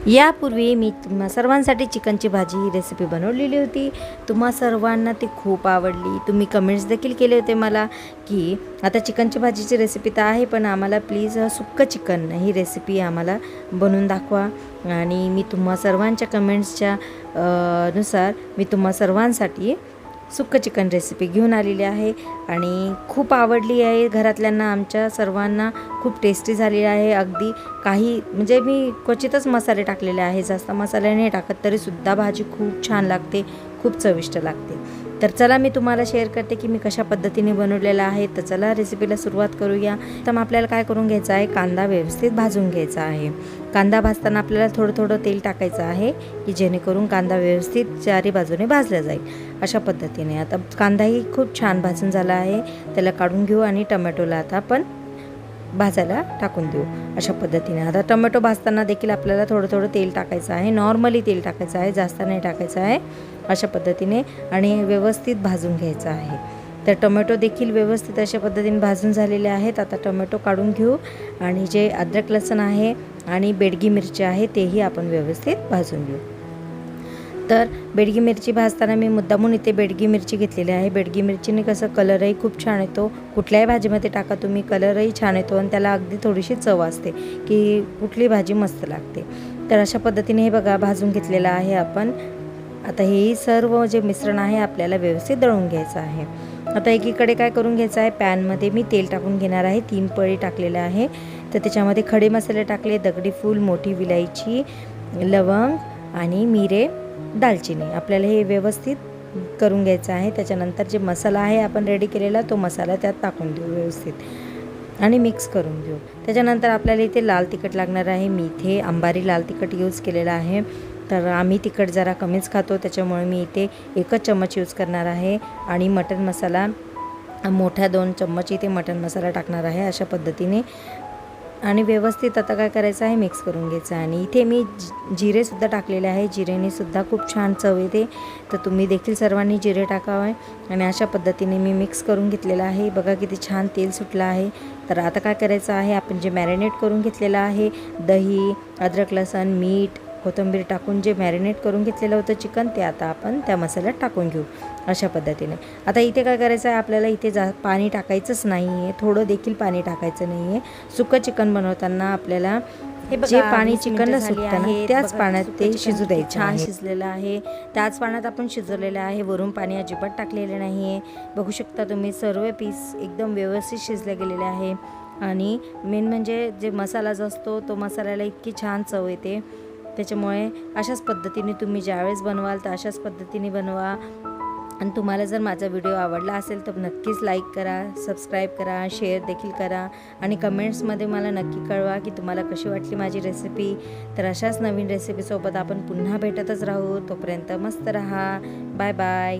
यापूर्वी मी तुम्हा सर्वांसाठी चिकनची भाजी ही रेसिपी बनवलेली होती। तुम्हा सर्वांना ती खूप आवडली। तुम्ही कमेंट्स देखील केले होते मला की आता चिकनची भाजीची रेसिपी तर आहे, पण आम्हाला प्लीज सुक्कं चिकन ही रेसिपी आम्हाला बनवून दाखवा। आणि मी तुम्हा सर्वांच्या कमेंट्सच्या नुसार मी तुम्हा सर्वांसाठी सुक्कं चिकन रेसिपी घेऊन आलेली आहे आणि खूप आवडली आहे। घरातल्यांना आमच्या सर्वांना खूप टेस्टी झालेली आहे। अगदी काही म्हणजे मी क्वचितच मसाले टाकलेले आहे, जास्त मसाले नाही टाकत, तरीसुद्धा भाजी खूप छान लागते, खूप चविष्ट लागते। तर चला मी तुम्हाला शेअर करते की मी कशा पद्धतीने बनवलेला आहे। तर चला रेसिपीला सुरुवात करूया। तर आपल्याला काय करून घ्यायचं आहे, कांदा व्यवस्थित भाजून घ्यायचा आहे। कांदा भाजताना आपल्याला थोडं थोडं तेल टाकायचं आहे की जेणेकरून कांदा व्यवस्थित चारी बाजूने भाजला जाईल अशा पद्धतीने। आता कांदाही खूप छान भाजून झाला आहे, त्याला काढून घेऊ आणि टोमॅटोला आता आपण भाजायला टाकून देऊ अशा पद्धतीने। आता टोमॅटो भाजताना देखील आपल्याला थोडं थोडं तेल टाकायचं आहे, नॉर्मली तेल टाकायचं आहे, जास्त नाही टाकायचं आहे अशा पद्धतीने, आणि व्यवस्थित भाजून घ्यायचं आहे। तर टोमॅटो देखील व्यवस्थित अशा पद्धतीने भाजून झालेले आहेत। आता टोमॅटो काढून घेऊ आणि जे अद्रक लसूण आहे आणि बेडगी मिरची आहे तेही आपण व्यवस्थित भाजून घेऊ। तर बेडगी मिरची भाजताना मी मुद्दामून इथे बेडगी मिरची घेतलेली आहे। बेडगी मिरचीने कसं कलरही खूप छान येतो, कुठल्याही भाजीमध्ये टाका तुम्ही, कलरही छान येतो आणि त्याला अगदी थोडीशी चव असते की कुठली भाजी मस्त लागते। तर अशा पद्धतीने हे बघा भाजून घेतलेलं आहे आपण। आता हे सर्व जे मिश्रण आहे आपल्याला व्यवस्थित दळून घ्यायचं आहे। आता एकीकडे काय करून घ्यायचं आहे, पॅनमध्ये मी तेल टाकून घेणार आहे, 3 पळी टाकलेलं आहे। तर त्याच्यामध्ये खडे मसाले टाकले, दगडी फूल, मोठी विलायची, लवंग आणि मिरे, दालचिनी, आपल्याला हे व्यवस्थित करून घ्यायचं आहे। त्याच्यानंतर जे मसाला आहे आपण रेडी केलेला तो मसाला त्यात टाकून देऊ व्यवस्थित आणि मिक्स करून घेऊ। त्याच्यानंतर आपल्याला इथे लाल तिखट लागणार आहे। मी इथे अंबारी लाल तिखट यूज केलेला आहे, तर आम्ही तिखट जरा कमीच खातो त्याच्यामुळे मी इथे 1 चम्मच यूज करणार आहे। आणि मटन मसाला मोठा 2 चम्मच इथे मटन मसाला टाकणार आहे अशा पद्धतीने। आणि व्यवस्थित आता काय करायचं आहे, मिक्स करून घ्यायचं आहे। आणि इथे मी जिरेसुद्धा टाकलेले आहे, जिरेने सुद्धा खूप छान चव येते, तर तुम्ही देखील सर्वांनी जिरे टाकावे। आणि अशा पद्धतीने मी मिक्स करून घेतलेलं आहे, बघा किती छान तेल सुटलं आहे। तर आता काय करायचं आहे, आपण जे मॅरिनेट करून घेतलेलं आहे, दही, अद्रक लसूण, मीठ, कोथिंबीर टाकून जे मॅरिनेट करून घेतलेलं होतं चिकन, ते आता आपण त्या मसाल्यात टाकून घेऊ अशा पद्धतीने। आता इथे काय करायचं आहे, आपल्याला इथे पाणी टाकायचंच नाही आहे, थोडं देखील पाणी टाकायचं नाही आहे। सुकं चिकन बनवताना आपल्याला जे पाणी चिकनला सुटतं ना त्याच पाण्यात ते शिजू द्यायचं। छान शिजलेलं आहे, त्याच पाण्यात आपण शिजवलेलं आहे, वरून पाणी अजिबात टाकलेलं नाही आहे। बघू शकता तुम्ही सर्व पीस एकदम व्यवस्थित शिजले गेलेले आहे। आणि मेन म्हणजे जे मसाला जो असतो तो मसाल्याला इतकी छान चव येते, त्याच्यामुळे अशाच पद्धतीने तुम्ही ज्यावेळेस बनवाल तर अशाच पद्धतीने बनवा। आणि तुम्हाला जर माझा व्हिडिओ आवडला असेल तर नक्कीच लाईक करा, सबस्क्राईब करा, शेअर देखील करा आणि कमेंट्समध्ये मला नक्की कळवा की तुम्हाला कशी वाटली माझी रेसिपी। तर अशाच नवीन रेसिपीसोबत आपण पुन्हा भेटतच राहू, तोपर्यंत मस्त रहा, बाय बाय।